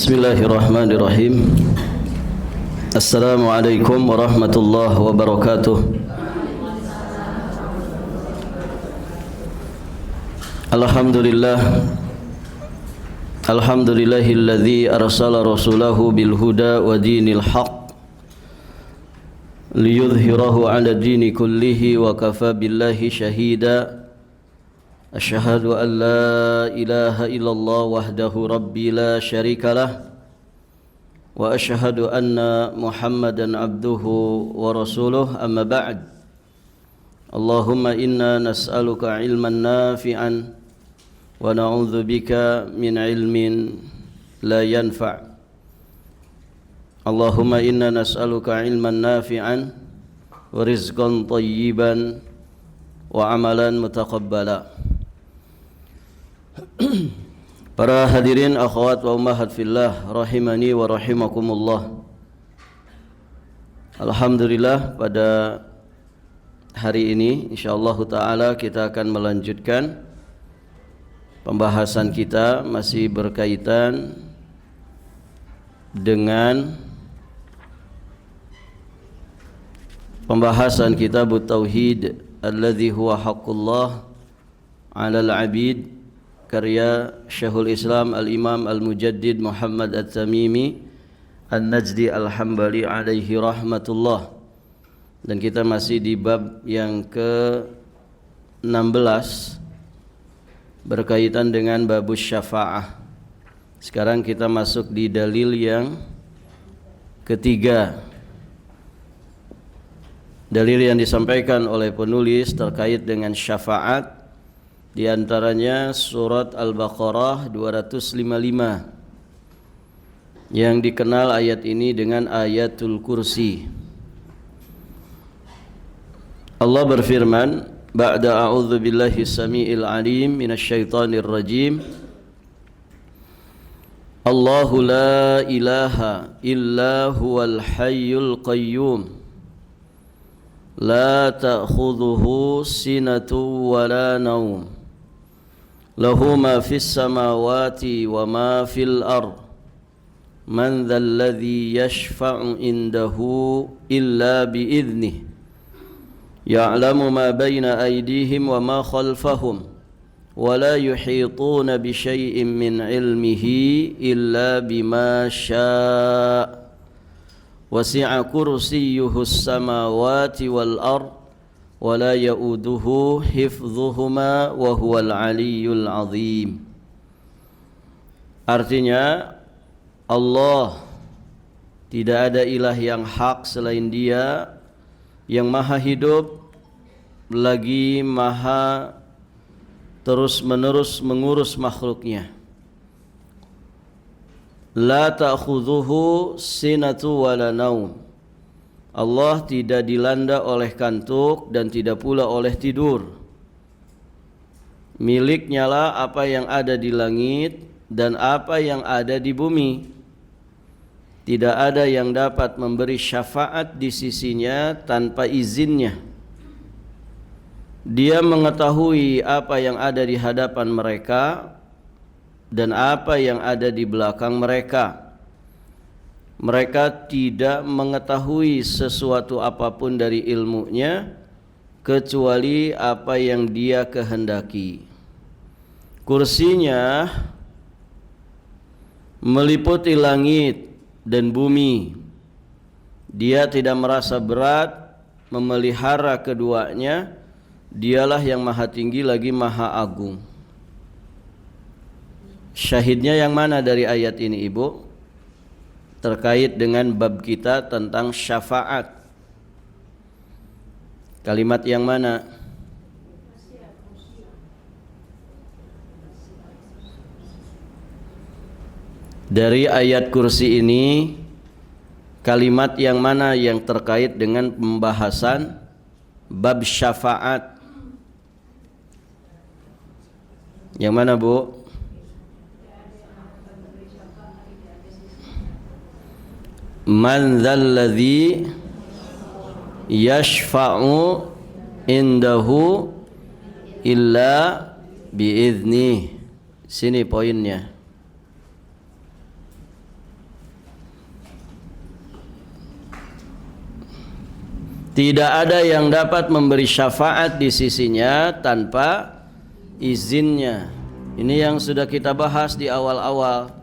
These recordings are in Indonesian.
Bismillahirrahmanirrahim. Assalamualaikum warahmatullahi wabarakatuh. Alhamdulillahilladzi arsala rasulahu bil huda wa dinil haqq liyudhhirahu 'ala dini kullihi wa kafa billahi shahida. Asyhadu an la ilaha illallah wahdahu rabbi la syarika lah wa asyhadu anna Muhammadan abduhu wa rasuluh, amma ba'd. Allahumma inna nas'aluka ilman nafi'an wa na'udzu bika min ilmin la yanfa'. Allahumma inna nas'aluka ilman nafi'an wa rizqan thayyiban wa amalan mutaqabbala. Para hadirin akhwat wa ummahat fillah rahimani wa rahimakumullah. Alhamdulillah, pada hari ini insyaallah taala kita akan melanjutkan pembahasan kita, masih berkaitan dengan pembahasan kitab tauhid alladzi huwa haqqullah 'alal 'abid, karya Syekhul Islam Al-Imam Al-Mujaddid Muhammad At-Tamimi An-Najdi Al-Hambali alaihi rahmatullah. Dan kita masih di bab yang ke-16 berkaitan dengan babus syafa'ah. Sekarang kita masuk di dalil yang ketiga. Dalil yang disampaikan oleh penulis terkait dengan syafaat, di antaranya surat Al-Baqarah 255 yang dikenal ayat ini dengan ayatul kursi. Allah berfirman, ba'da a'udzu billahi samiil alim minasyaitonir rajim. Allahu la ilaha illa huwal hayyul qayyum la ta'khudhuhu sinatun wa la naum lahu ma fis samawati wa ma fil ard man dhal ladzi yashfa'u indahu illa bi idnih ya'lamu ma baina aydihim wa ma khalfahum wa la yuhituna bi syai'in min ilmihi illa bima syaa' wasi'a kursiyyuhus samawati wal ard wa la ya'uduhu hifdhuhuma wa huwal aliyyul azim. Artinya, Allah, tidak ada ilah yang hak selain Dia, yang maha hidup lagi maha terus menerus mengurus makhluknya. La ta'khudhuhu sinatu wa la naum. Allah tidak dilanda oleh kantuk dan tidak pula oleh tidur. Miliknya lah apa yang ada di langit dan apa yang ada di bumi. Tidak ada yang dapat memberi syafaat di sisinya tanpa izinnya. Dia mengetahui apa yang ada di hadapan mereka dan apa yang ada di belakang mereka. Mereka tidak mengetahui sesuatu apapun dari ilmunya kecuali apa yang Dia kehendaki. Kursinya meliputi langit dan bumi. Dia tidak merasa berat memelihara keduanya. Dialah yang maha tinggi lagi maha agung. Syahidnya yang mana dari ayat ini, Ibu? Terkait dengan bab kita tentang syafaat. Kalimat yang mana? Dari ayat kursi ini, kalimat yang mana yang terkait dengan pembahasan bab syafaat? Yang mana, Bu? Man dzalladzi yashfa'u indahu illa biidznih. Sini poinnya. Tidak ada yang dapat memberi syafaat di sisinya tanpa izinnya. Ini yang sudah kita bahas di awal-awal,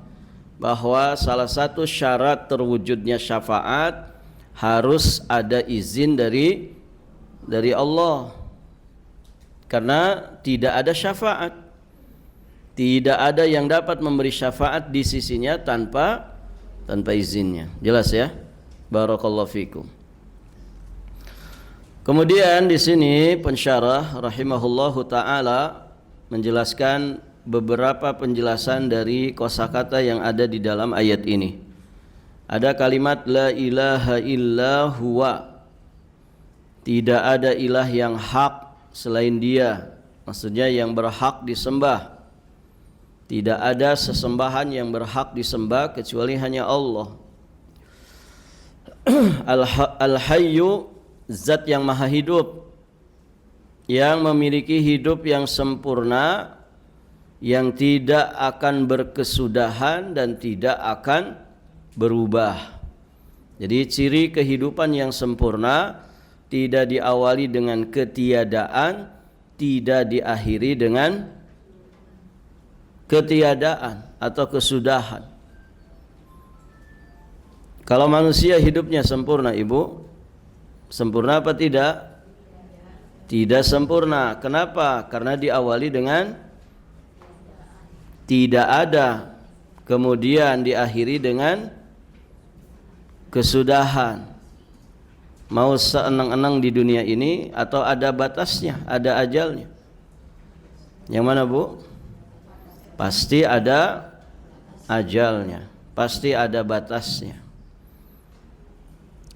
bahwa salah satu syarat terwujudnya syafaat harus ada izin dari Allah. Karena tidak ada syafaat, tidak ada yang dapat memberi syafaat di sisinya tanpa izinnya. Jelas ya? Barakallahu fikum. Kemudian di sini pensyarah rahimahullahu taala menjelaskan beberapa penjelasan dari kosakata yang ada di dalam ayat ini. Ada kalimat la ilaha illa huwa. Tidak ada ilah yang hak selain Dia. Maksudnya yang berhak disembah. Tidak ada sesembahan yang berhak disembah kecuali hanya Allah. Al-Hayyu, zat yang maha hidup, yang memiliki hidup yang sempurna, yang tidak akan berkesudahan dan tidak akan berubah. Jadi ciri kehidupan yang sempurna tidak diawali dengan ketiadaan, tidak diakhiri dengan ketiadaan atau kesudahan. Kalau manusia hidupnya sempurna, Ibu, sempurna apa tidak? Tidak sempurna. Kenapa? Karena diawali dengan tidak ada, kemudian diakhiri dengan kesudahan. Mau seenang-enang di dunia ini atau ada batasnya, ada ajalnya? Yang mana, Bu? Pasti ada ajalnya, pasti ada batasnya.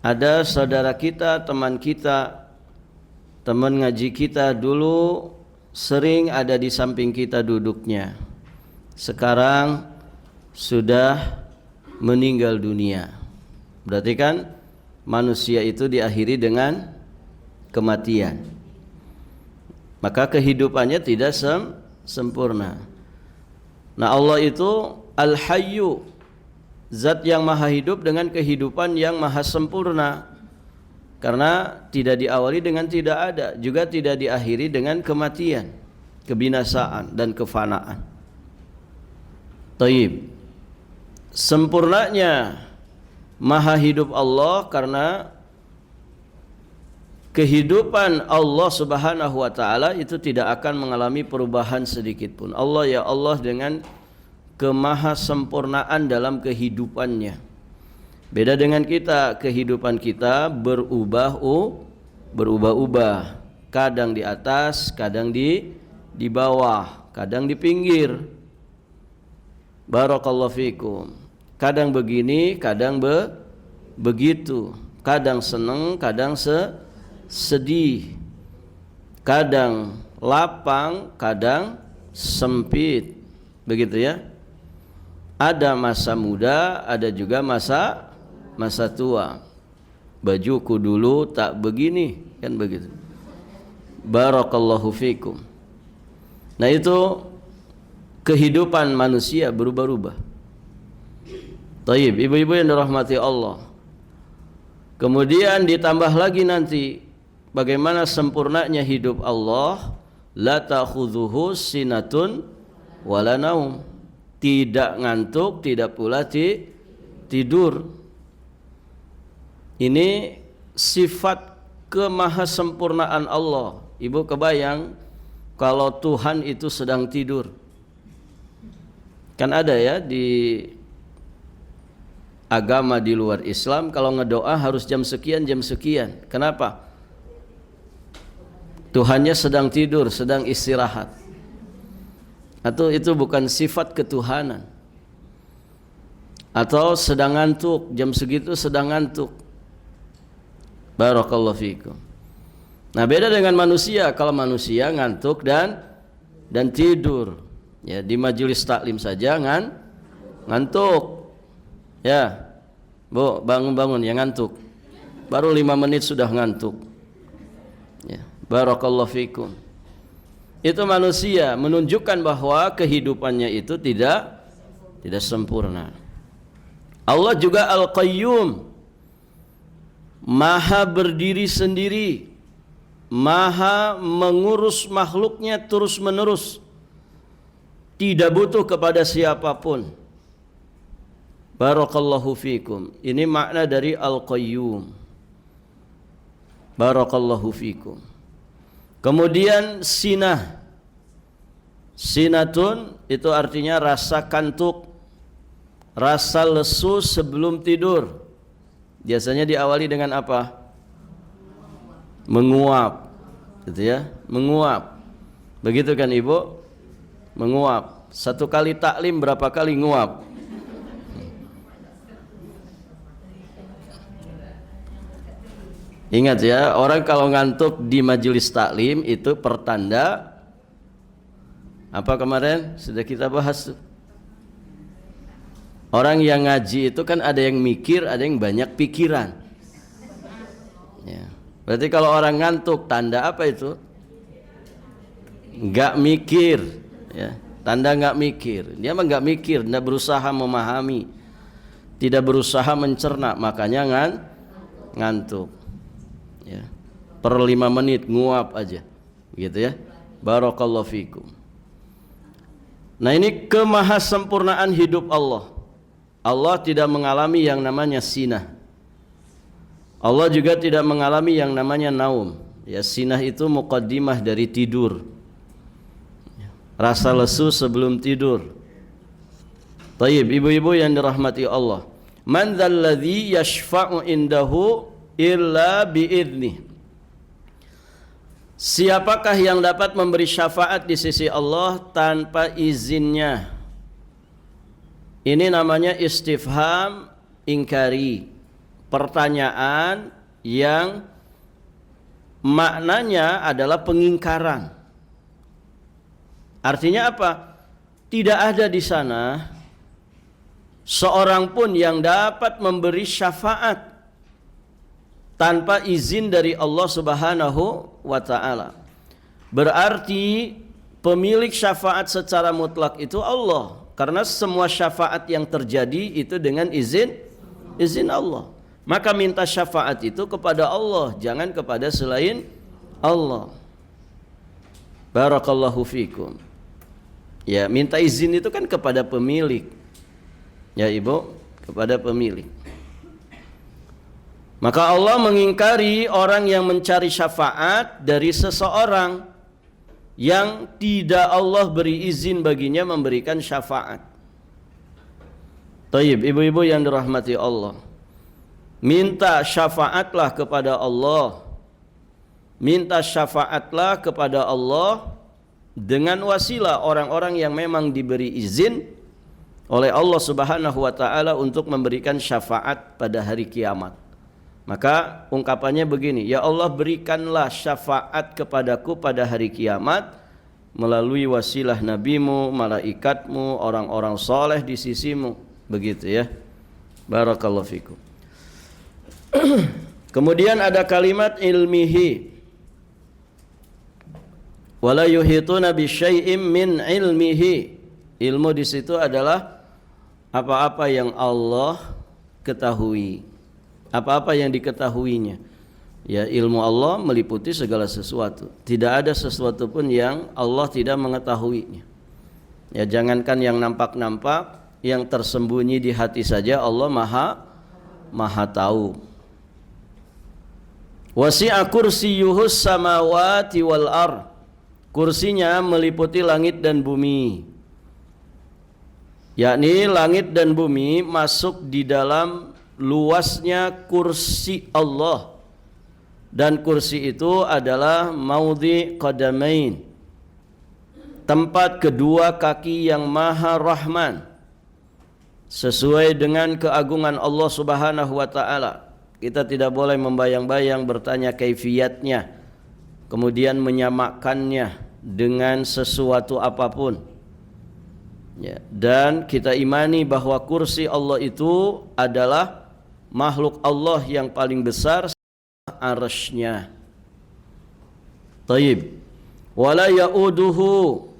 Ada saudara kita, teman kita, teman ngaji kita dulu sering ada di samping kita duduknya. Sekarang sudah meninggal dunia. Berarti kan manusia itu diakhiri dengan kematian. Maka kehidupannya tidak sempurna. Nah, Allah itu Al-Hayyu, zat yang maha hidup dengan kehidupan yang maha sempurna. Karena tidak diawali dengan tidak ada, juga tidak diakhiri dengan kematian, kebinasaan dan kefanaan. Taib. Sempurnanya maha hidup Allah karena kehidupan Allah Subhanahu wa taala itu tidak akan mengalami perubahan sedikit pun. Allah ya Allah dengan kemahasempurnaan dalam kehidupannya. Beda dengan kita, kehidupan kita berubah-ubah. Kadang di atas, kadang di bawah, kadang di pinggir. Barakallahu fikum. Kadang begini, kadang begitu. Kadang senang, kadang sedih. Kadang lapang, kadang sempit. Begitu ya. Ada masa muda, ada juga masa tua. Bajuku dulu tak begini, kan begitu. Barakallahu fikum. Nah, itu kehidupan manusia berubah-ubah. Taib, ibu-ibu yang dirahmati Allah. Kemudian ditambah lagi nanti bagaimana sempurnanya hidup Allah, la ta'khudhuhu sinatun wala naum. Tidak ngantuk, tidak pula tidur. Ini sifat kemahasempurnaan Allah. Ibu kebayang kalau Tuhan itu sedang tidur. Kan ada ya di agama di luar Islam, kalau ngedoa harus jam sekian. Kenapa? Tuhannya sedang tidur, sedang istirahat. Atau itu bukan sifat ketuhanan. Atau sedang ngantuk, jam segitu sedang ngantuk. Barakallahu fikum. Nah, beda dengan manusia. Kalau manusia ngantuk dan tidur. Ya, di majelis taklim saja ngantuk. Ya. Bu, bangun-bangun ya ngantuk. Baru 5 menit sudah ngantuk. Ya, barakallahu fikum. Itu manusia menunjukkan bahwa kehidupannya itu tidak sempurna. Allah juga Al-Qayyum, maha berdiri sendiri, maha mengurus makhluknya terus menerus, tidak butuh kepada siapapun. Barakallahu fikum. Ini makna dari Al-Qayyum. Barakallahu fikum. Kemudian sinah. Sinatun itu artinya rasa kantuk, rasa lesu sebelum tidur. Biasanya diawali dengan apa? Menguap, gitu ya, menguap. Begitu kan Ibu? Menguap. Satu kali taklim berapa kali nguap? Ingat ya, orang kalau ngantuk di majelis taklim itu pertanda apa kemarin sudah kita bahas tuh. Orang yang ngaji itu kan ada yang mikir, ada yang banyak pikiran. Ya. Berarti kalau orang ngantuk, tanda apa itu? Nggak mikir. Ya. Tanda nggak mikir. Dia mah nggak mikir, tidak berusaha memahami, tidak berusaha mencerna, makanya ngantuk. Ya. Per 5 menit nguap aja, gitu ya. Barakallahu fikum. Nah, ini kemahasempurnaan hidup Allah. Allah tidak mengalami yang namanya sinah. Allah juga tidak mengalami yang namanya naum. Ya, sinah itu muqaddimah dari tidur. Rasa lesu sebelum tidur. Tayyib, ibu-ibu yang dirahmati Allah. Man dzalladzi yashfa'u indahu illa bi'idnih. Siapakah yang dapat memberi syafaat di sisi Allah tanpa izinnya? Ini namanya istifham ingkari, pertanyaan yang maknanya adalah pengingkaran. Artinya apa? Tidak ada di sana seorang pun yang dapat memberi syafaat tanpa izin dari Allah Subhanahu wa ta'ala. Berarti pemilik syafaat secara mutlak itu Allah, karena semua syafaat yang terjadi itu dengan izin Allah. Maka minta syafaat itu kepada Allah, jangan kepada selain Allah. Barakallahu fikum. Ya, minta izin itu kan kepada pemilik. Ya Ibu, kepada pemilik. Maka Allah mengingkari orang yang mencari syafaat dari seseorang yang tidak Allah beri izin baginya memberikan syafaat. Tayyib, ibu-ibu yang dirahmati Allah, minta syafaatlah kepada Allah. Minta syafaatlah kepada Allah dengan wasilah orang-orang yang memang diberi izin oleh Allah Subhanahu wa ta'ala untuk memberikan syafaat pada hari kiamat. Maka ungkapannya begini, ya Allah berikanlah syafaat kepadaku pada hari kiamat melalui wasilah nabimu, malaikatmu, orang-orang soleh di sisimu. Begitu ya. Barakallahu fikum. Kemudian ada kalimat ilmihi. Wala yuhituna bisyai'im min ilmihi. Ilmu di situ adalah apa-apa yang Allah ketahui. Apa-apa yang diketahuinya. Ya, ilmu Allah meliputi segala sesuatu. Tidak ada sesuatu pun yang Allah tidak mengetahuinya. Ya, jangankan yang nampak-nampak, yang tersembunyi di hati saja Allah maha tahu. Wasi'a kursiyuhus samawati wal ar. Kursinya meliputi langit dan bumi. Yakni langit dan bumi masuk di dalam luasnya kursi Allah, dan kursi itu adalah maudhi qadamain, tempat kedua kaki yang maha rahman, sesuai dengan keagungan Allah Subhanahu wa ta'ala. Kita tidak boleh membayang-bayang bertanya kaifiyatnya, kemudian menyamakannya dengan sesuatu apapun. Ya, dan kita imani bahwa kursi Allah itu adalah makhluk Allah yang paling besar, arsy-Nya. Taib. Wala ya'uduhu,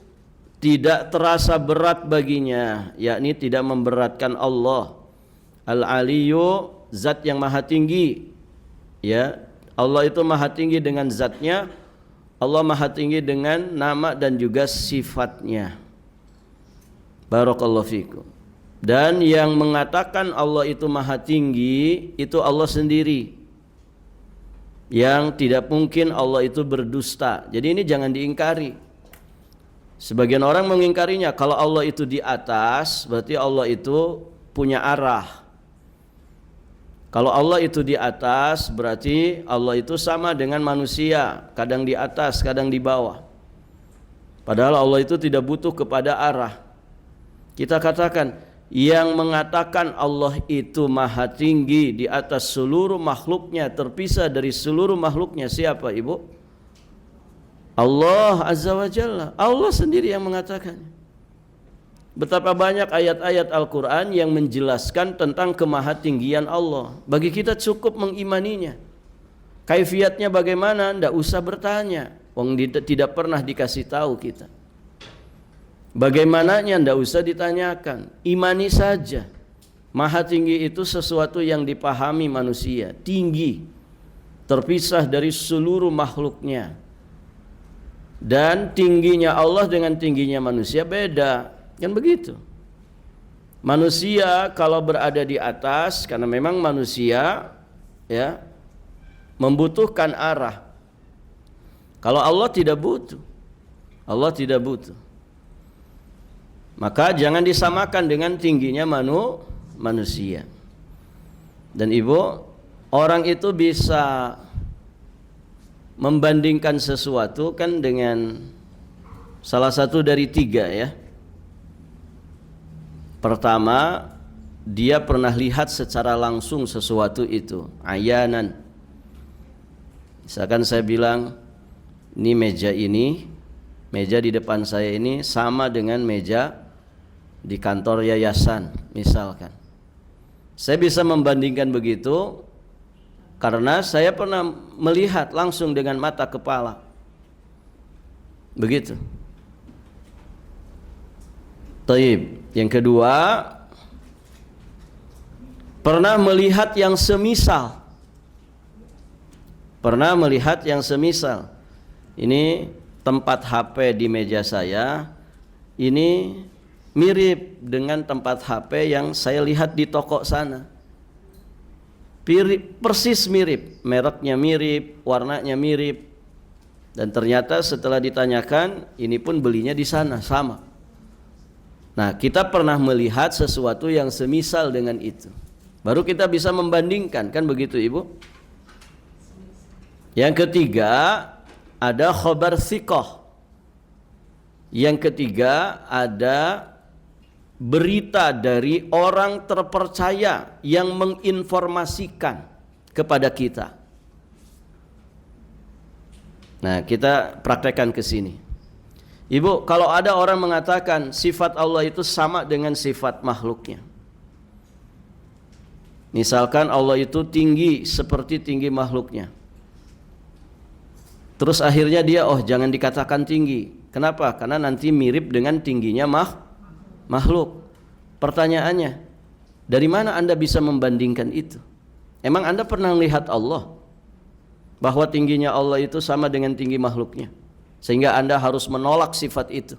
tidak terasa berat baginya, yakni tidak memberatkan Allah. Al-Aliyyu, zat yang maha tinggi. Ya, Allah itu maha tinggi dengan zatnya, Allah maha tinggi dengan nama dan juga sifatnya. Barakallahu fikum. Dan yang mengatakan Allah itu maha tinggi itu Allah sendiri, yang tidak mungkin Allah itu berdusta. Jadi ini jangan diingkari. Sebagian orang mengingkarinya, kalau Allah itu di atas berarti Allah itu punya arah. Kalau Allah itu di atas berarti Allah itu sama dengan manusia, kadang di atas, kadang di bawah. Padahal Allah itu tidak butuh kepada arah. Kita katakan yang mengatakan Allah itu maha tinggi di atas seluruh makhluknya, terpisah dari seluruh makhluknya, siapa ibu? Allah Azza wa Jalla. Allah sendiri yang mengatakan. Betapa banyak ayat-ayat Al-Quran yang menjelaskan tentang kemahatinggian Allah. Bagi kita cukup mengimaninya. Kaifiatnya bagaimana? Tidak usah bertanya. Wong tidak pernah dikasih tahu kita. Bagaimananya tidak usah ditanyakan, imani saja. Maha tinggi itu sesuatu yang dipahami manusia, tinggi, terpisah dari seluruh makhluknya. Dan tingginya Allah dengan tingginya manusia beda, kan begitu. Manusia kalau berada di atas, karena memang manusia ya membutuhkan arah. Kalau Allah tidak butuh, Allah tidak butuh. Maka jangan disamakan dengan tingginya manusia. Dan ibu, orang itu bisa membandingkan sesuatu kan dengan salah satu dari tiga ya. Pertama, dia pernah lihat secara langsung sesuatu itu, ayanan. Misalkan saya bilang, ini, meja di depan saya ini sama dengan meja di kantor yayasan misalkan. Saya bisa membandingkan begitu karena saya pernah melihat langsung dengan mata kepala. Begitu. Taib. Yang kedua, pernah melihat yang semisal. Pernah melihat yang semisal. Ini tempat HP di meja saya. Ini mirip dengan tempat HP yang saya lihat di toko sana. Persis mirip, mereknya mirip, warnanya mirip. Dan ternyata setelah ditanyakan, ini pun belinya di sana, sama. Nah, kita pernah melihat sesuatu yang semisal dengan itu. Baru kita bisa membandingkan, kan begitu ibu? Yang ketiga, ada khobar thiqah. Yang ketiga, ada berita dari orang terpercaya yang menginformasikan kepada kita. Nah, kita praktekkan ke sini. Ibu, kalau ada orang mengatakan sifat Allah itu sama dengan sifat makhluknya. Misalkan Allah itu tinggi seperti tinggi makhluknya. Terus akhirnya dia, jangan dikatakan tinggi. Kenapa? Karena nanti mirip dengan tingginya makhluk. Pertanyaannya, dari mana Anda bisa membandingkan itu? Emang Anda pernah melihat Allah? Bahwa tingginya Allah itu sama dengan tinggi makhluknya, sehingga Anda harus menolak sifat itu.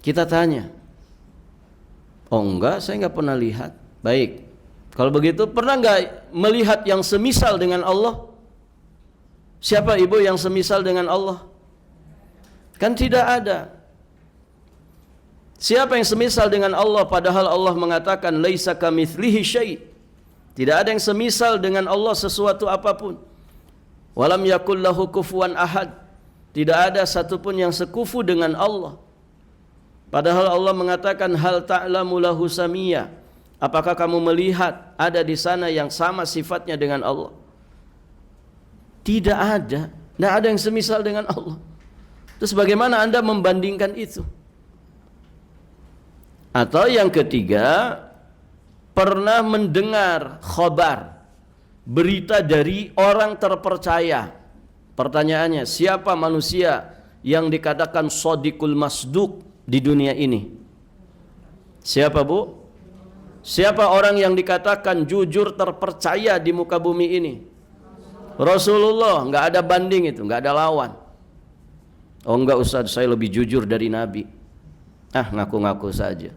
Kita tanya, enggak, saya enggak pernah lihat. Baik, kalau begitu pernah enggak melihat yang semisal dengan Allah? Siapa ibu yang semisal dengan Allah? Kan tidak ada. Siapa yang semisal dengan Allah padahal Allah mengatakan laisa kamitslihi syai'. Tidak ada yang semisal dengan Allah sesuatu apapun. Walam yakul lahu kufuwan ahad. Tidak ada satupun yang sekufu dengan Allah. Padahal Allah mengatakan hal ta'lamu lahu samiyya. Apakah kamu melihat ada di sana yang sama sifatnya dengan Allah? Tidak ada. Tidak ada yang semisal dengan Allah. Terus bagaimana Anda membandingkan itu? Atau yang ketiga, pernah mendengar khabar, berita dari orang terpercaya. Pertanyaannya, siapa manusia yang dikatakan shadiqul masduq di dunia ini? Siapa bu? Siapa orang yang dikatakan jujur terpercaya di muka bumi ini? Rasulullah, nggak ada banding itu, nggak ada lawan. Oh enggak Ustaz, saya lebih jujur dari Nabi. Ngaku-ngaku saja.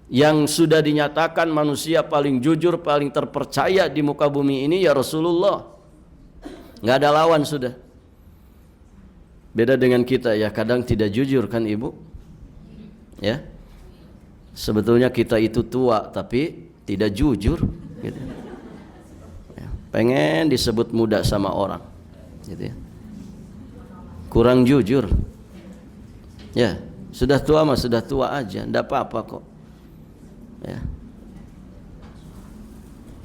Yang sudah dinyatakan manusia paling jujur, paling terpercaya di muka bumi ini ya Rasulullah. Nggak ada lawan sudah. Beda dengan kita ya, kadang tidak jujur kan Ibu? Ya. Sebetulnya kita itu tua tapi tidak jujur gitu. Pengen disebut muda sama orang gitu ya. Kurang jujur ya, sudah tua mah sudah tua aja, ndak apa-apa kok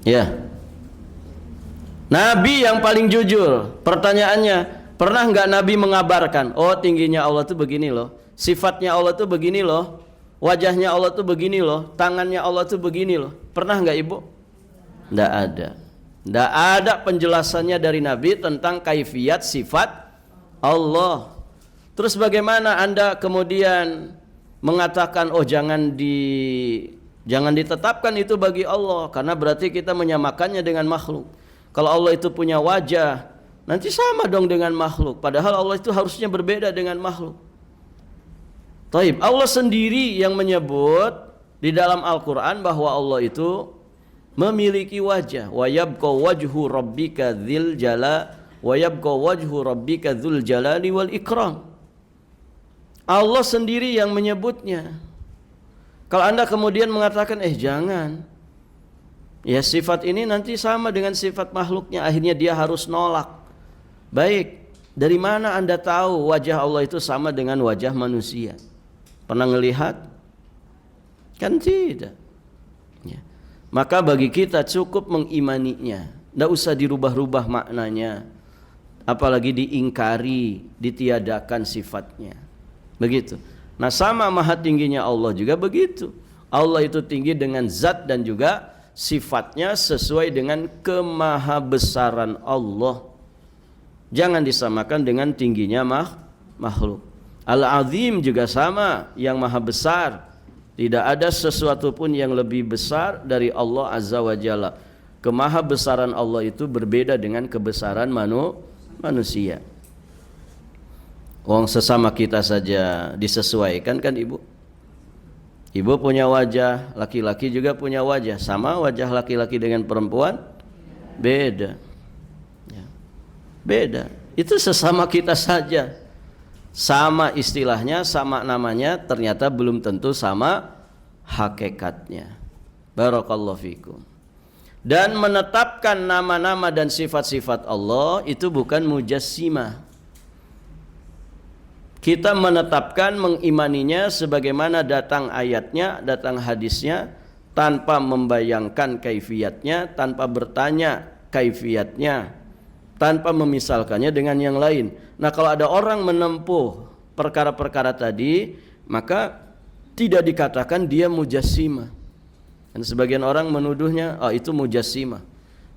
ya. Nabi yang paling jujur. Pertanyaannya, pernah nggak Nabi mengabarkan, oh tingginya Allah tuh begini loh, sifatnya Allah tuh begini loh, wajahnya Allah tuh begini loh, tangannya Allah tuh begini loh? Pernah nggak Ibu? Nggak ada. Tidak ada penjelasannya dari Nabi tentang kaifiat sifat Allah. Terus bagaimana Anda kemudian mengatakan oh jangan ditetapkan itu bagi Allah, karena berarti kita menyamakannya dengan makhluk. Kalau Allah itu punya wajah, nanti sama dong dengan makhluk. Padahal Allah itu harusnya berbeda dengan makhluk. Taib, Allah sendiri yang menyebut di dalam Al-Quran bahwa Allah itu memiliki wajah. Wa yabqa wajhu rabbika dzil jalali wal ikram. Allah sendiri yang menyebutnya. Kalau Anda kemudian mengatakan jangan, ya sifat ini nanti sama dengan sifat makhluknya, akhirnya dia harus nolak. Baik, dari mana Anda tahu wajah Allah itu sama dengan wajah manusia? Pernah ngelihat? Kan tidak. Maka bagi kita cukup mengimaninya, tidak usah dirubah-rubah maknanya, apalagi diingkari, ditiadakan sifatnya. Begitu. Nah sama maha tingginya Allah juga begitu. Allah itu tinggi dengan zat dan juga sifatnya sesuai dengan kemahabesaran Allah. Jangan disamakan dengan tingginya makhluk. Al-Azim juga sama, yang maha besar. Tidak ada sesuatu pun yang lebih besar dari Allah Azza wa Jalla. Kemahabesaran Allah itu berbeda dengan kebesaran manusia. Wong sesama kita saja disesuaikan kan Ibu? Ibu punya wajah, laki-laki juga punya wajah. Sama wajah laki-laki dengan perempuan? Beda. Beda. Itu sesama kita saja. Sama istilahnya, sama namanya, ternyata belum tentu sama hakikatnya. Barakallahu fikum. Dan menetapkan nama-nama dan sifat-sifat Allah itu bukan mujassimah. Kita menetapkan, mengimaninya sebagaimana datang ayatnya, datang hadisnya, tanpa membayangkan kaifiyatnya, tanpa bertanya kaifiyatnya, tanpa memisalkannya dengan yang lain. Nah kalau ada orang menempuh perkara-perkara tadi, maka tidak dikatakan dia mujassimah. Dan sebagian orang menuduhnya, itu mujassimah,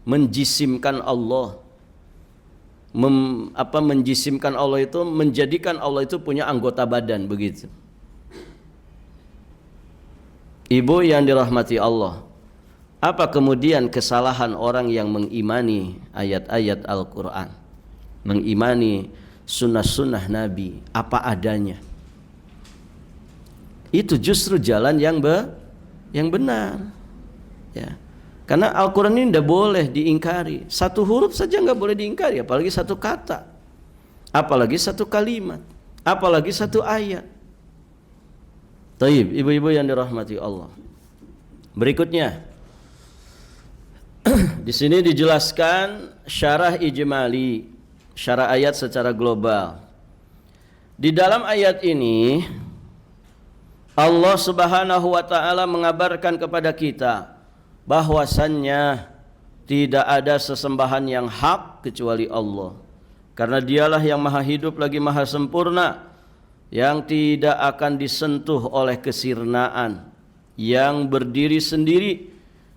menjisimkan Allah. Menjisimkan Allah itu menjadikan Allah itu punya anggota badan, begitu. Ibu yang dirahmati Allah, apa kemudian kesalahan orang yang mengimani ayat-ayat Al-Quran, mengimani sunnah-sunnah Nabi apa adanya? Itu justru jalan yang benar, ya. Karena Al-Quran ini tidak boleh diingkari. Satu huruf saja nggak boleh diingkari, apalagi satu kata, apalagi satu kalimat, apalagi satu ayat. Taib, ibu-ibu yang dirahmati Allah. Berikutnya, di sini dijelaskan syarah ijmali, syarah ayat secara global. Di dalam ayat ini Allah Subhanahu wa taala mengabarkan kepada kita bahwasannya tidak ada sesembahan yang hak kecuali Allah. Karena dialah yang maha hidup lagi maha sempurna, yang tidak akan disentuh oleh kesirnaan, yang berdiri sendiri,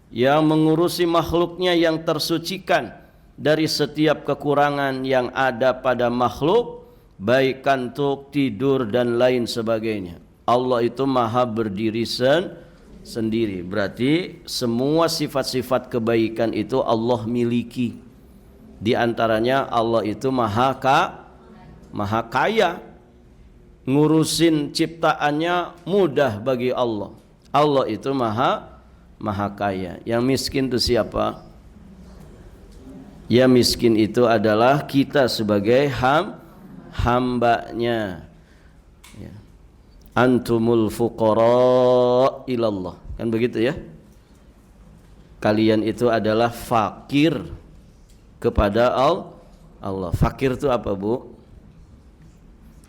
yang mengurusi makhluknya, yang tersucikan dari setiap kekurangan yang ada pada makhluk, baik kantuk, tidur dan lain sebagainya. Allah itu maha berdiri sendiri. Berarti semua sifat-sifat kebaikan itu Allah miliki. Di antaranya Allah itu maha kaya. Ngurusin ciptaannya mudah bagi Allah. Allah itu maha kaya. Yang miskin itu siapa? Ya miskin itu adalah kita sebagai hambanya. Ya. Antumul fuqara ilallah. Kan begitu ya? Kalian itu adalah fakir kepada Allah. Fakir itu apa, Bu?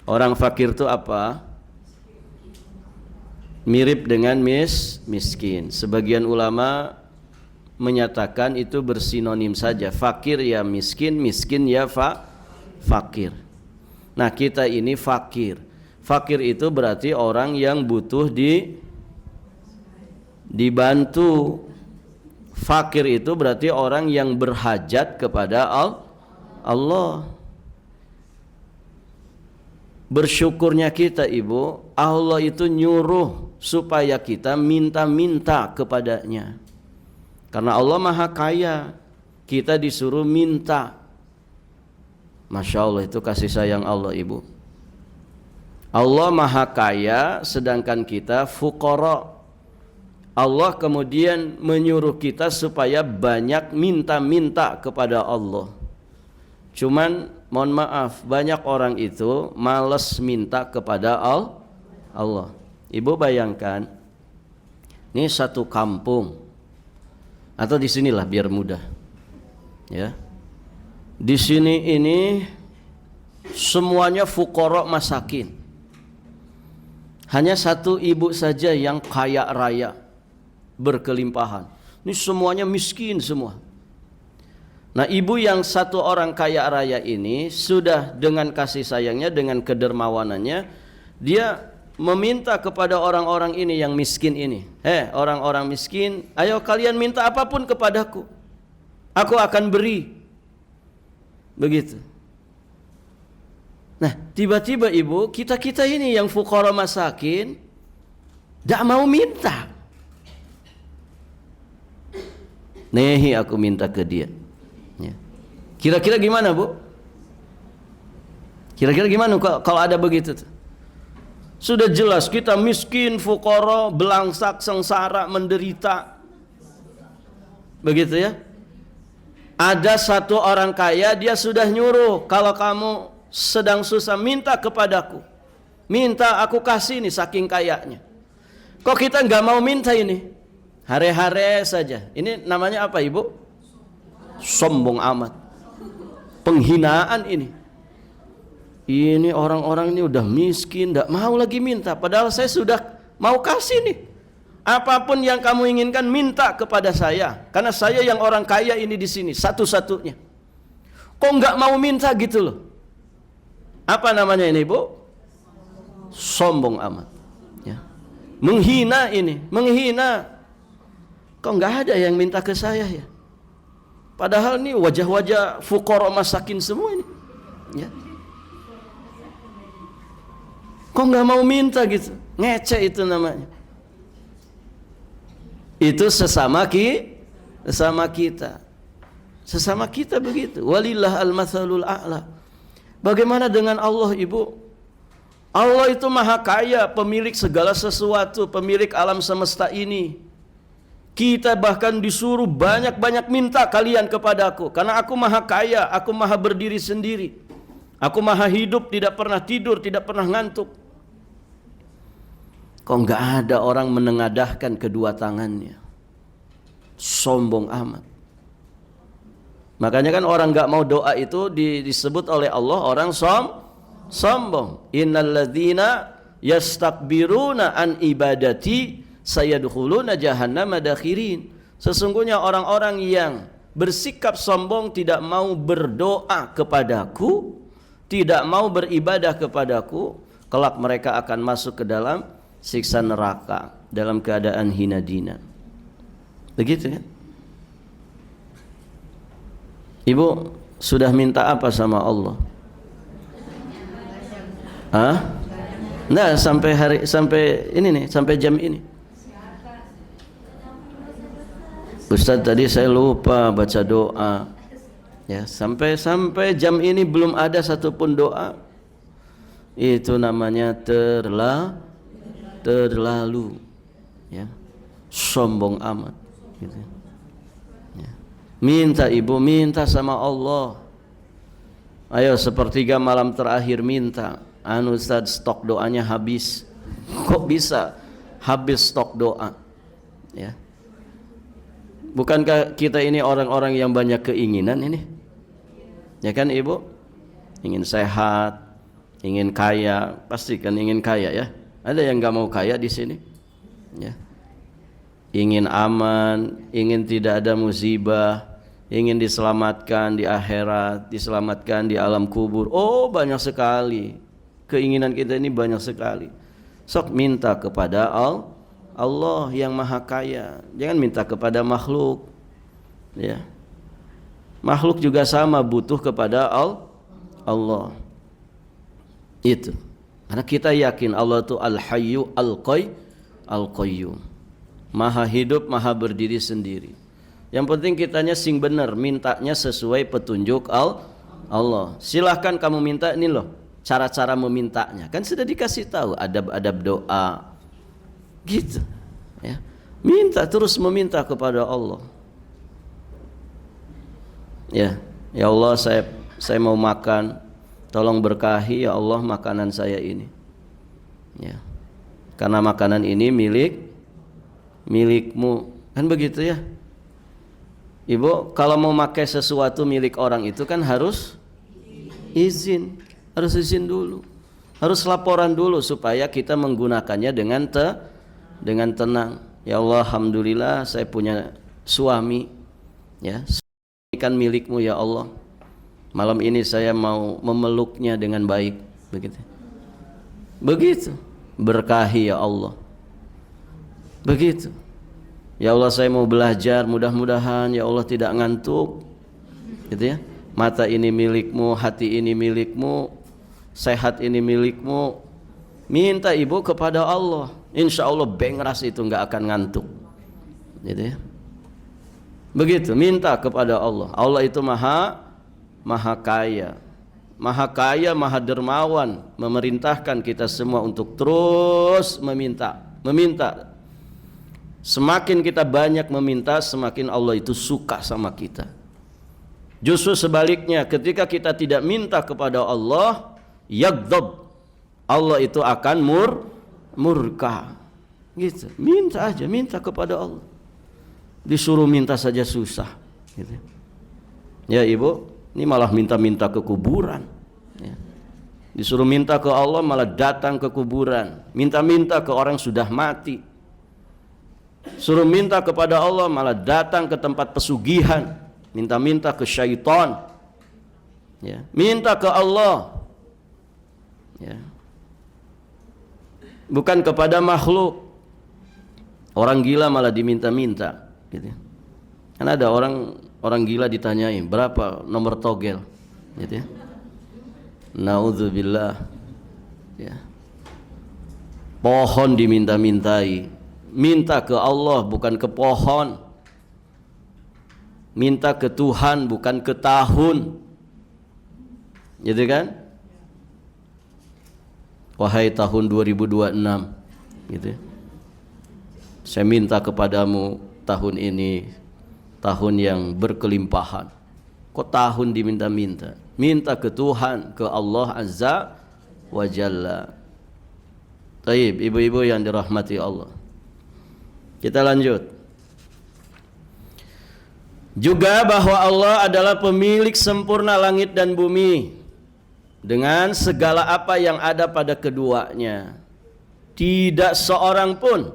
Orang fakir itu apa? Mirip dengan miskin. Sebagian ulama menyatakan itu bersinonim saja. Fakir ya miskin, miskin ya fakir. Nah, kita ini fakir. Fakir itu berarti orang yang butuh dibantu. Fakir itu berarti orang yang berhajat kepada Allah. Bersyukurnya kita, Ibu, Allah itu nyuruh supaya kita minta-minta kepadanya. Karena Allah maha kaya, kita disuruh minta. Masya Allah, itu kasih sayang Allah, Ibu. Allah maha kaya, sedangkan kita fuqara. Allah kemudian menyuruh kita supaya banyak minta-minta kepada Allah. Cuman mohon maaf, banyak orang itu malas minta kepada Allah. Ibu bayangkan, ini satu kampung, atau di sinilah biar mudah, ya. Di sini ini semuanya fuqara masakin. Hanya satu ibu saja yang kaya raya, berkelimpahan. Ini semuanya miskin semua. Nah, ibu yang satu orang kaya raya ini sudah dengan kasih sayangnya, dengan kedermawanannya, dia meminta kepada orang-orang ini yang miskin ini. Orang-orang miskin, ayo kalian minta apapun kepadaku, aku akan beri. Begitu. Nah, tiba-tiba Ibu, kita ini yang fuqara masakin tidak mau minta. Nehi aku minta ke dia. Kira-kira gimana, Bu? Kira-kira gimana kalau ada begitu? Sudah jelas kita miskin, fuqara, belangsak, sengsara, menderita. Begitu ya? Ada satu orang kaya, dia sudah nyuruh, kalau kamu sedang susah minta kepadaku. Minta aku kasih nih, saking kayanya. Kok kita nggak mau minta ini? Hare-hare saja. Ini namanya apa, Ibu? Sombong amat. Penghinaan ini. Ini orang-orang ini udah miskin, tidak mau lagi minta. Padahal saya sudah mau kasih nih. Apapun yang kamu inginkan minta kepada saya, karena saya yang orang kaya ini di sini satu-satunya. Kok nggak mau minta gitu loh? Apa namanya ini, Bu? Sombong amat. Ya. Menghina ini, menghina. Kok nggak ada yang minta ke saya ya? Padahal ini wajah-wajah fuqara masakin semua ini. Ya. Kok nggak mau minta gitu? Ngece itu namanya. Itu sesama kita. Sesama kita begitu. Walillah al-mathalul a'la. Bagaimana dengan Allah, Ibu? Allah itu maha kaya, pemilik segala sesuatu, pemilik alam semesta ini. Kita bahkan disuruh banyak-banyak minta kalian kepadaku, karena aku maha kaya, aku maha berdiri sendiri, aku maha hidup, tidak pernah tidur, tidak pernah ngantuk. Kok nggak ada orang menengadahkan kedua tangannya? Sombong amat. Makanya kan orang nggak mau doa itu disebut oleh Allah orang sombong. Innalladzina yastakbiruna an ibadati sayadkhuluna jahannama dakhirin. Sesungguhnya orang-orang yang bersikap sombong, tidak mau berdoa kepadaku, tidak mau beribadah kepadaku, kelak mereka akan masuk ke dalam siksa neraka dalam keadaan hina dina. Begitu kan? Ibu sudah minta apa sama Allah? Nah, sampai ini nih, sampai jam ini. Ustaz, tadi saya lupa baca doa. Ya, sampai jam ini belum ada satupun doa. Itu namanya terlalu ya. Sombong amat gitu. Ya. Minta ibu, minta sama Allah. Ayo sepertiga malam terakhir minta. Ustaz, stok doanya habis. Kok bisa habis stok doa? Ya. Bukankah kita ini orang-orang yang banyak keinginan ini? Ya kan ibu? Ingin sehat, ingin kaya, pasti kan ingin kaya ya. Ada yang nggak mau kaya di sini? Ya. Ingin aman, ingin tidak ada musibah, ingin diselamatkan di akhirat, diselamatkan di alam kubur. Oh, banyak sekali. Keinginan kita ini banyak sekali. Sok minta kepada Allah yang maha kaya. Jangan minta kepada makhluk. Ya. Makhluk juga sama butuh kepada Allah. Itu. Karena kita yakin Allah itu Al-Hayyu Al-Qayyum. Maha hidup, maha berdiri sendiri. Yang penting kitanya sing benar, mintanya sesuai petunjuk Allah. Silahkan kamu minta, ini loh cara-cara memintanya. Kan sudah dikasih tahu adab-adab doa. Gitu. Ya. Minta, terus meminta kepada Allah. Ya Allah, saya mau makan, tolong berkahi ya Allah makanan saya ini. Ya. Karena makanan ini milikmu, kan begitu ya. Ibu, kalau mau pakai sesuatu milik orang itu kan harus izin dulu, harus laporan dulu supaya kita menggunakannya dengan tenang. Ya Allah, alhamdulillah saya punya suami, ya, ini kan milikmu ya Allah. Malam ini saya mau memeluknya dengan baik, begitu, berkahi ya Allah. Begitu. Ya Allah, saya mau belajar, mudah-mudahan ya Allah tidak ngantuk. Gitu ya. Mata ini milikmu, hati ini milikmu, sehat ini milikmu. Minta ibu kepada Allah. Insya Allah bengras itu nggak akan ngantuk. Gitu ya. Begitu, minta kepada Allah. Allah itu maha kaya. Maha kaya, maha dermawan, memerintahkan kita semua untuk terus meminta. Semakin kita banyak meminta, semakin Allah itu suka sama kita. Justru sebaliknya, ketika kita tidak minta kepada Allah, yaghdab, Allah itu akan murka. Gitu. Minta aja, minta kepada Allah. Disuruh minta saja susah. Gitu. Ya ibu, ini malah minta-minta ke kuburan. Ya. Disuruh minta ke Allah, malah datang ke kuburan. Minta-minta ke orang sudah mati. Suruh minta kepada Allah, malah datang ke tempat pesugihan. Minta-minta ke syaitan. Ya. Minta ke Allah. Ya. Bukan kepada makhluk. Orang gila malah diminta-minta. Gitu. Kan ada orang gila ditanyain berapa nomor togel. Gitu ya. Naudzubillah. Ya. Pohon diminta-mintai. Minta ke Allah bukan ke pohon. Minta ke Tuhan bukan ke tahun. Gitu kan? Wahai tahun 2026, gitu. Saya minta kepadamu tahun ini tahun yang berkelimpahan. Kok tahun diminta-minta? Minta ke Tuhan, ke Allah Azza wa Jalla. Taib, ibu-ibu yang dirahmati Allah. Kita lanjut. Juga bahwa Allah adalah pemilik sempurna langit dan bumi dengan segala apa yang ada pada keduanya. Tidak seorang pun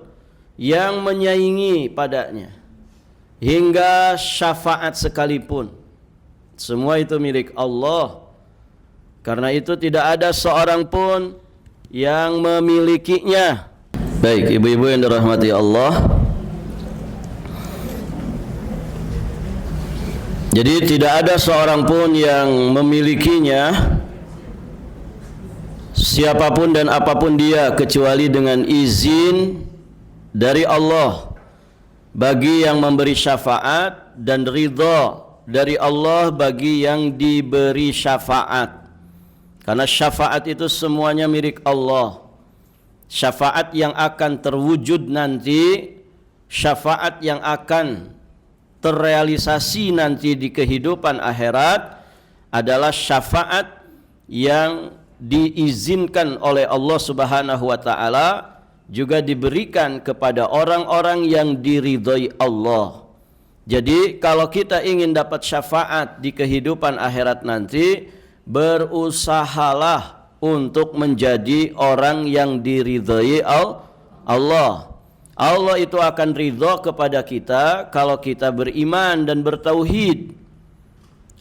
yang menyaingi padanya. Hingga syafaat sekalipun. Semua itu milik Allah. Karena itu tidak ada seorang pun yang memilikinya. Baik, ibu-ibu yang dirahmati Allah. Jadi tidak ada seorang pun yang memilikinya, siapapun dan apapun dia, kecuali dengan izin dari Allah bagi yang memberi syafaat dan ridha dari Allah bagi yang diberi syafaat. Karena syafaat itu semuanya milik Allah. Syafaat yang akan terwujud nanti, syafaat yang akan terrealisasi nanti di kehidupan akhirat adalah syafaat yang diizinkan oleh Allah Subhanahu wa taala, juga diberikan kepada orang-orang yang diridhoi Allah. Jadi kalau kita ingin dapat syafaat di kehidupan akhirat nanti, berusahalah untuk menjadi orang yang diridhoi Allah. Allah itu akan ridho kepada kita kalau kita beriman dan bertauhid.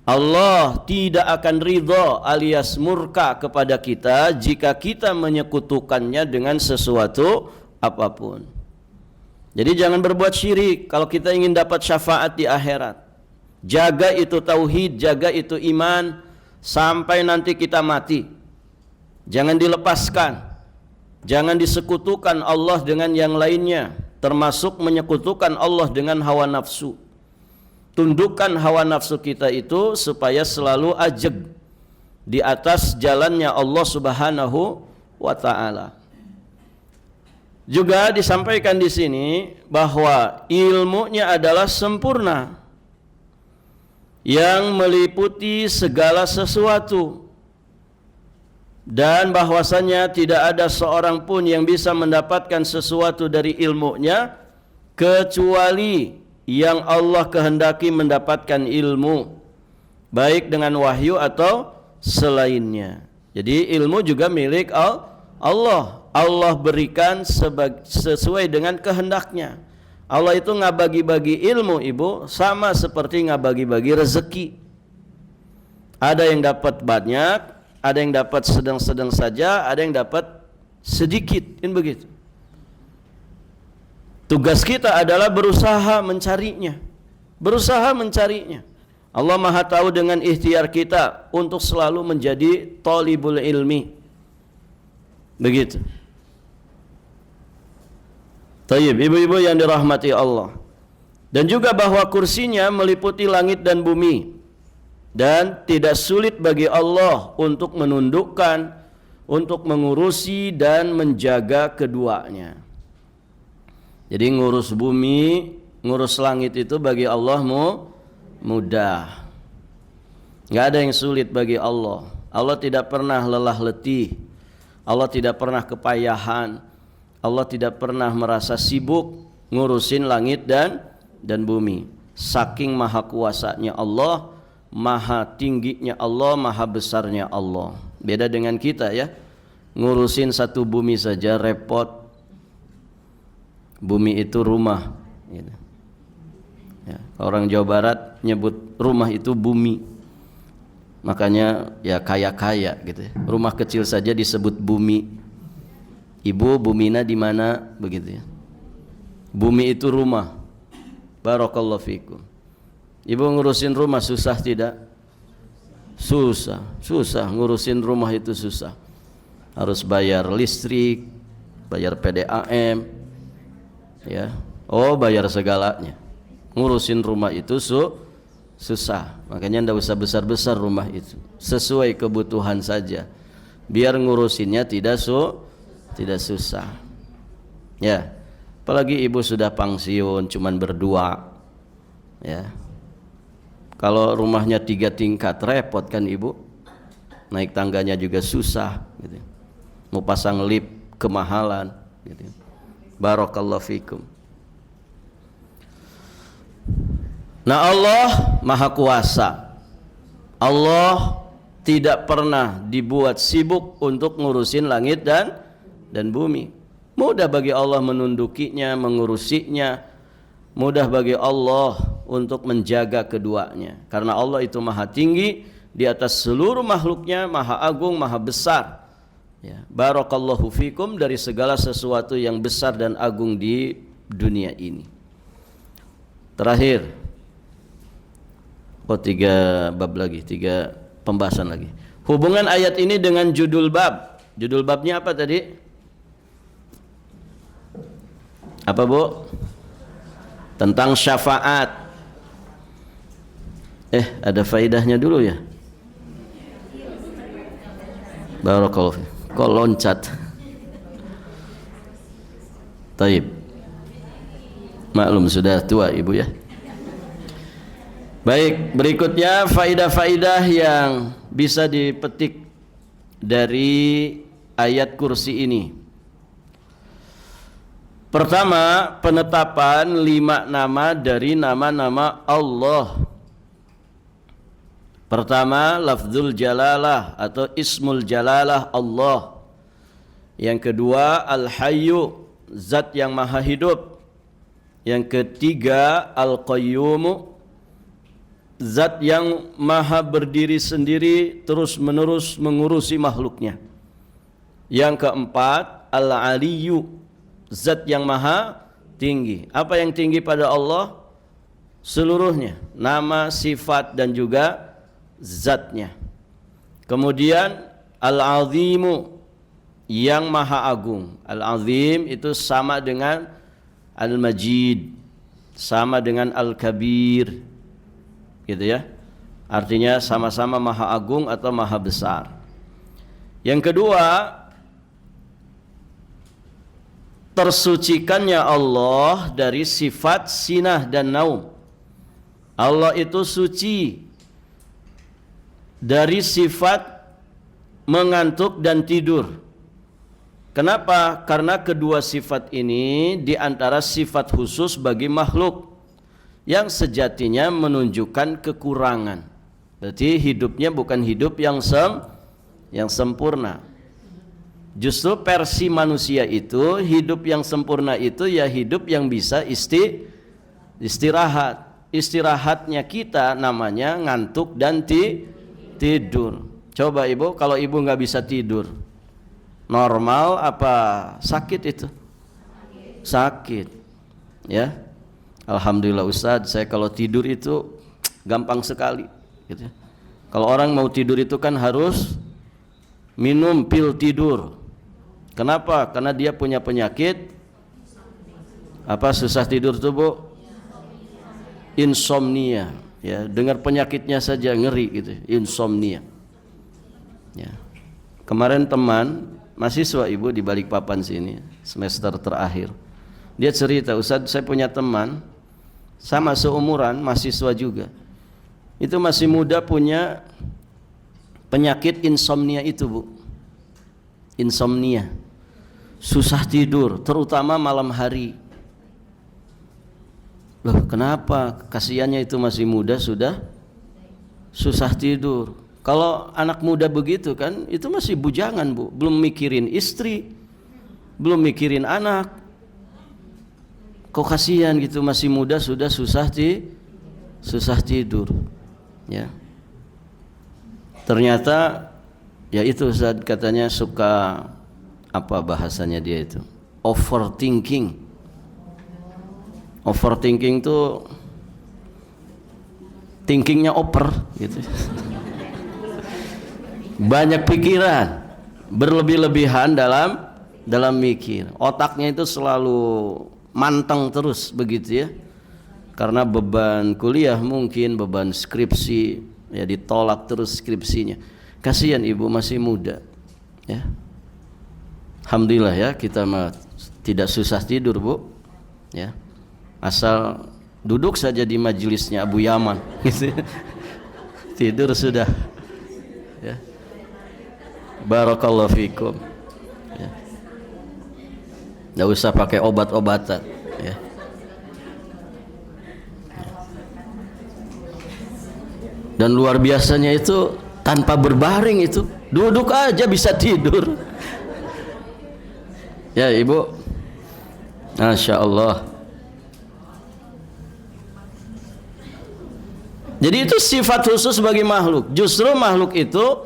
Allah tidak akan ridho alias murka kepada kita jika kita menyekutukannya dengan sesuatu apapun. Jadi jangan berbuat syirik kalau kita ingin dapat syafaat di akhirat. Jaga itu tauhid, jaga itu iman sampai nanti kita mati. Jangan dilepaskan. Jangan disekutukan Allah dengan yang lainnya, termasuk menyekutukan Allah dengan hawa nafsu. Tundukkan hawa nafsu kita itu supaya selalu ajeg di atas jalannya Allah Subhanahu wa taala. Juga disampaikan di sini bahwa ilmunya adalah sempurna yang meliputi segala sesuatu, dan bahwasanya tidak ada seorang pun yang bisa mendapatkan sesuatu dari ilmunya kecuali yang Allah kehendaki mendapatkan ilmu, baik dengan wahyu atau selainnya. Jadi ilmu juga milik Allah. Allah berikan sesuai dengan kehendaknya. Allah itu nggak bagi-bagi ilmu, ibu, sama seperti nggak bagi-bagi rezeki. Ada yang dapat banyak, ada yang dapat sedang-sedang saja, ada yang dapat sedikit, kan begitu. Tugas kita adalah berusaha mencarinya. Berusaha mencarinya. Allah Maha tahu dengan ikhtiar kita untuk selalu menjadi thalibul ilmi. Begitu. Tayyib, ibu-ibu yang dirahmati Allah. Dan juga bahwa kursinya meliputi langit dan bumi. Dan tidak sulit bagi Allah untuk menundukkan, untuk mengurusi dan menjaga keduanya. Jadi ngurus bumi, ngurus langit itu bagi Allah mudah. Nggak ada yang sulit bagi Allah. Allah tidak pernah lelah letih. Allah tidak pernah kepayahan. Allah tidak pernah merasa sibuk ngurusin langit dan bumi. Saking maha kuasanya Allah, maha tingginya Allah, maha besarnya Allah. Beda dengan kita ya. Ngurusin satu bumi saja repot. Bumi itu rumah gitu. Ya, orang Jawa Barat nyebut rumah itu bumi, makanya ya kaya-kaya gitu ya. Rumah kecil saja disebut bumi. Ibu, bumina di mana begitu ya. Bumi itu rumah. Barakallahu fikum. Ibu ngurusin rumah susah tidak? Susah ngurusin rumah itu susah. Harus bayar listrik, bayar PDAM, ya, bayar segalanya. Ngurusin rumah itu susah. Makanya ndak usah besar-besar rumah itu. Sesuai kebutuhan saja. Biar ngurusinnya tidak susah. Ya. Apalagi ibu sudah pensiun cuman berdua. Ya. Kalau rumahnya 3 tingkat repot kan ibu. Naik tangganya juga susah gitu. Mau pasang lift kemahalan gitu. Barakallahu fikum. Nah, Allah Maha Kuasa. Allah tidak pernah dibuat sibuk untuk ngurusin langit dan bumi. Mudah bagi Allah menundukinya, mengurusinya. Mudah bagi Allah untuk menjaga keduanya. Karena Allah itu maha tinggi di atas seluruh makhluknya, maha agung, maha besar. Ya, barakallahu fikum dari segala sesuatu yang besar dan agung di dunia ini. Terakhir, 3 bab lagi, 3 pembahasan lagi. Hubungan ayat ini dengan judul bab. Judul babnya apa tadi? Apa bu? Tentang syafaat. Ada faedahnya dulu ya. Barakallahu fiik. Kok loncat? Taib. Maklum sudah tua ibu ya. Baik, berikutnya faidah-faidah yang bisa dipetik dari ayat kursi ini. Pertama, penetapan 5 nama dari nama-nama Allah. Pertama, lafzul jalalah atau ismul jalalah Allah. Yang kedua, al-hayyu, zat yang maha hidup. Yang ketiga, al-qayyumu, zat yang maha berdiri sendiri terus menerus mengurusi makhluknya. Yang keempat, al-aliyyu, zat yang maha tinggi. Apa yang tinggi pada Allah? Seluruhnya, nama, sifat dan juga zatnya. Kemudian al-azimu, yang maha agung. Al-azim itu sama dengan al-majid, sama dengan al-kabir, gitu ya. Artinya sama-sama maha agung atau maha besar. Yang kedua, tersucikannya Allah dari sifat sinah dan naum. Allah itu suci dari sifat mengantuk dan tidur. Kenapa? Karena kedua sifat ini diantara sifat khusus bagi makhluk yang sejatinya menunjukkan kekurangan. Berarti hidupnya bukan hidup yang sempurna. Justru versi manusia itu, hidup yang sempurna itu ya hidup yang bisa istirahat. Istirahatnya kita namanya ngantuk dan tidur. Coba ibu, kalau ibu nggak bisa tidur, normal apa sakit itu? Sakit, ya. Alhamdulillah Ustadz, saya kalau tidur itu gampang sekali, gitu ya. Kalau orang mau tidur itu kan harus minum pil tidur. Kenapa? Karena dia punya penyakit apa, susah tidur tuh bu? Insomnia. Ya, dengar penyakitnya saja ngeri gitu, insomnia. Ya. Kemarin teman mahasiswa ibu di Balikpapan sini, semester terakhir, dia cerita, Ustadz saya punya teman sama seumuran, mahasiswa juga, itu masih muda, punya penyakit insomnia itu bu. Insomnia, susah tidur, terutama malam hari. Loh kenapa? Kasihannya itu masih muda sudah susah tidur. Kalau anak muda begitu kan, itu masih bujangan bu, belum mikirin istri, belum mikirin anak. Kok kasihan gitu, masih muda sudah susah tidur. Ya. Ternyata ya itu Ustaz katanya suka apa bahasanya dia itu, overthinking. Overthinking tuh thinkingnya over gitu. Banyak pikiran, berlebih-lebihan dalam mikir. Otaknya itu selalu manteng terus begitu ya. Karena beban kuliah mungkin, beban skripsi, ya ditolak terus skripsinya. Kasihan ibu masih muda. Ya. Alhamdulillah ya, kita mah tidak susah tidur bu. Ya. Asal duduk saja di majelisnya Abu Yaman gitu. Tidur sudah. Ya. Barakallahu fikum. Ya. Nggak usah pakai obat-obatan. Ya. Dan luar biasanya itu tanpa berbaring itu, duduk aja bisa tidur. Ya ibu, Masya Allah. Jadi itu sifat khusus bagi makhluk. Justru makhluk itu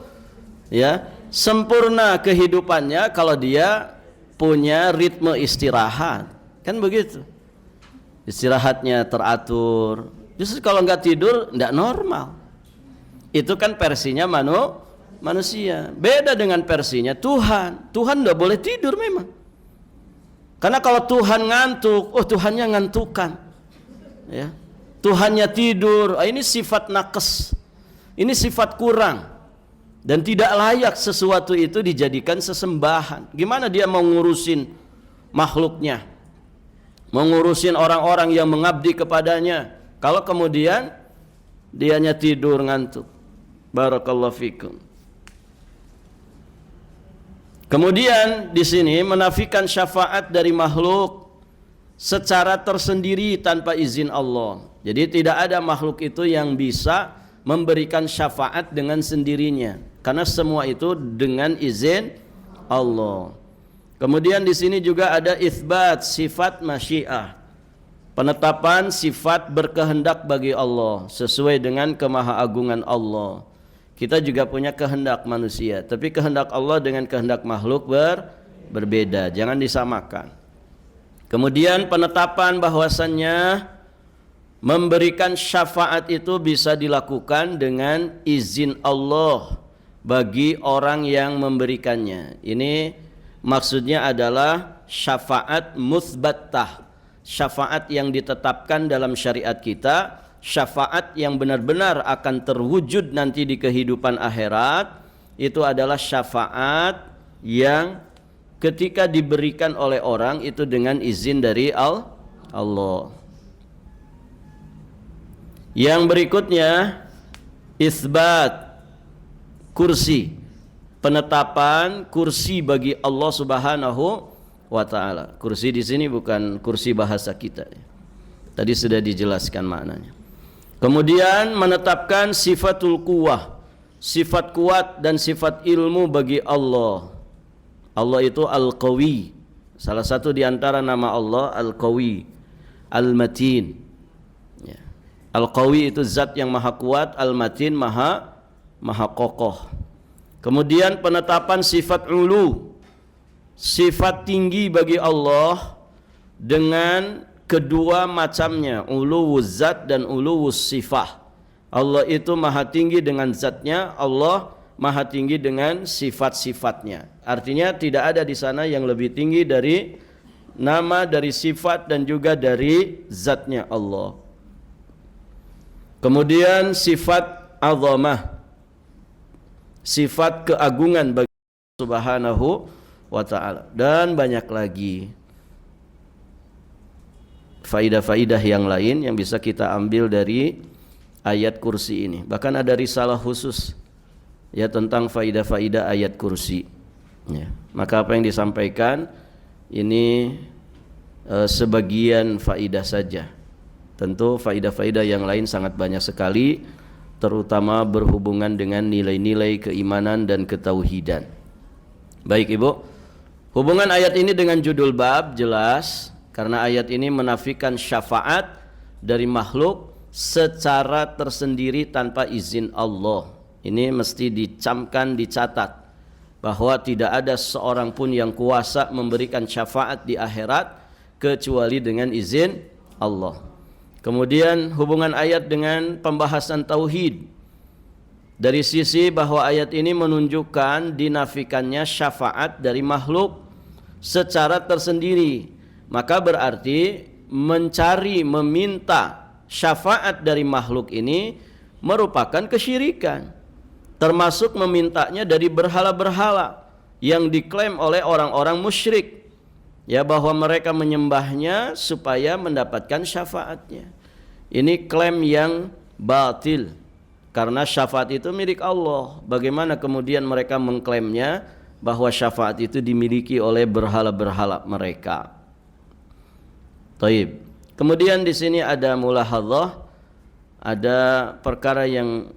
ya sempurna kehidupannya kalau dia punya ritme istirahat. Kan begitu. Istirahatnya teratur. Justru kalau nggak tidur nggak normal. Itu kan versinya manusia. Beda dengan versinya Tuhan. Tuhan nggak boleh tidur memang. Karena kalau Tuhan ngantuk, Tuhannya ngantukan. Ya. Tuhannya tidur. Ini sifat naqs. Ini sifat kurang. Dan tidak layak sesuatu itu dijadikan sesembahan. Gimana dia mau ngurusin makhluknya? Mau ngurusin orang-orang yang mengabdi kepadanya. Kalau kemudian dianya tidur ngantuk. Barakallahu fikum. Kemudian di sini menafikan syafaat dari makhluk secara tersendiri tanpa izin Allah. Jadi tidak ada makhluk itu yang bisa memberikan syafaat dengan sendirinya, karena semua itu dengan izin Allah. Kemudian di sini juga ada itsbat sifat masyiah, penetapan sifat berkehendak bagi Allah sesuai dengan kemahaagungan Allah. Kita juga punya kehendak manusia, tapi kehendak Allah dengan kehendak makhluk berbeda, jangan disamakan. Kemudian penetapan bahwasannya memberikan syafaat itu bisa dilakukan dengan izin Allah bagi orang yang memberikannya. Ini maksudnya adalah syafaat mutsbattah, syafaat yang ditetapkan dalam syariat kita, syafaat yang benar-benar akan terwujud nanti di kehidupan akhirat. Itu adalah syafaat yang ketika diberikan oleh orang itu dengan izin dari Allah. Yang berikutnya isbat kursi, penetapan kursi bagi Allah Subhanahu wa taala. Kursi di sini bukan kursi bahasa kita. Tadi sudah dijelaskan maknanya. Kemudian menetapkan sifatul quwwah, sifat kuat dan sifat ilmu bagi Allah. Allah itu Al-Qawi. Salah satu di antara nama Allah Al-Qawi, Al-Matin. Ya. Al-Qawi itu zat yang maha kuat, Al-Matin maha kokoh. Kemudian penetapan sifat ulu, sifat tinggi bagi Allah dengan kedua macamnya, uluwuz zat dan uluwuz sifah. Allah itu maha tinggi dengan zatnya, Allah maha tinggi dengan sifat-sifatnya. Artinya tidak ada di sana yang lebih tinggi dari nama, dari sifat dan juga dari zatnya Allah. Kemudian sifat azamah, sifat keagungan bagi Allah Subhanahu wa ta'ala, dan banyak lagi faidah-faidah yang lain yang bisa kita ambil dari ayat kursi ini. Bahkan ada risalah khusus ya tentang faidah-faidah ayat kursi ya. Maka apa yang disampaikan ini sebagian faidah saja. Tentu faidah-faidah yang lain sangat banyak sekali, terutama berhubungan dengan nilai-nilai keimanan dan ketauhidan. Baik Ibu, hubungan ayat ini dengan judul bab jelas, karena ayat ini menafikan syafaat dari makhluk secara tersendiri tanpa izin Allah. Ini mesti dicamkan, dicatat bahwa tidak ada seorang pun yang kuasa memberikan syafaat di akhirat kecuali dengan izin Allah. Kemudian hubungan ayat dengan pembahasan tauhid, dari sisi bahwa ayat ini menunjukkan dinafikannya syafaat dari makhluk secara tersendiri. Maka berarti mencari, meminta syafaat dari makhluk ini merupakan kesyirikan, termasuk memintanya dari berhala-berhala yang diklaim oleh orang-orang musyrik, ya, bahwa mereka menyembahnya supaya mendapatkan syafaatnya. Ini klaim yang batil, karena syafaat itu milik Allah. Bagaimana kemudian mereka mengklaimnya bahwa syafaat itu dimiliki oleh berhala-berhala mereka? Taib. Kemudian di sini ada mulahadzah, ada perkara yang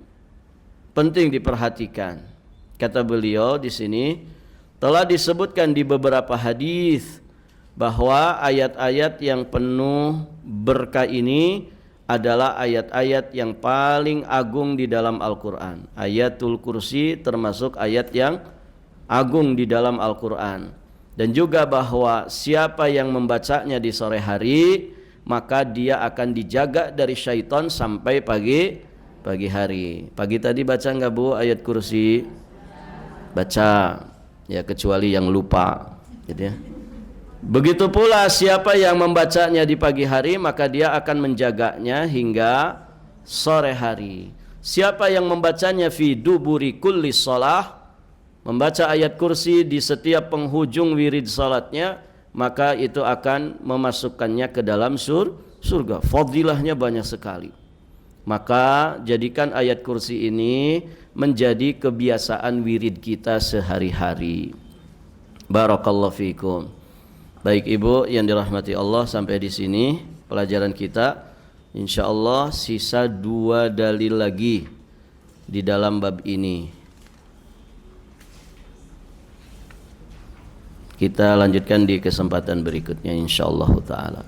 penting diperhatikan. Kata beliau di sini telah disebutkan di beberapa hadis bahwa ayat-ayat yang penuh berkah ini adalah ayat-ayat yang paling agung di dalam Al-Quran. Ayatul Kursi termasuk ayat yang agung di dalam Al-Quran. Dan juga bahwa siapa yang membacanya di sore hari, maka dia akan dijaga dari syaitan sampai pagi hari. Pagi tadi baca nggak Bu ayat kursi? Baca, ya, kecuali yang lupa gitu ya. Begitu pula siapa yang membacanya di pagi hari, maka dia akan menjaganya hingga sore hari. Siapa yang membacanya fi duburi kulli shalah, membaca ayat kursi di setiap penghujung wirid salatnya, maka itu akan memasukkannya ke dalam surga. Fadilahnya banyak sekali. Maka jadikan ayat kursi ini menjadi kebiasaan wirid kita sehari-hari. Barakallahu fikum. Baik Ibu yang dirahmati Allah, sampai di sini pelajaran kita. Insyaallah sisa 2 dalil lagi di dalam bab ini. Kita lanjutkan di kesempatan berikutnya insyaallah taala.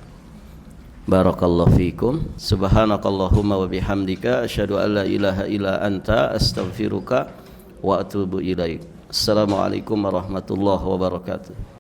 Barakallahu fikum. Subhanakallahumma wa bihamdika asyhadu an la ilaha illa anta astaghfiruka wa atubu ilaik. Assalamualaikum warahmatullahi wabarakatuh.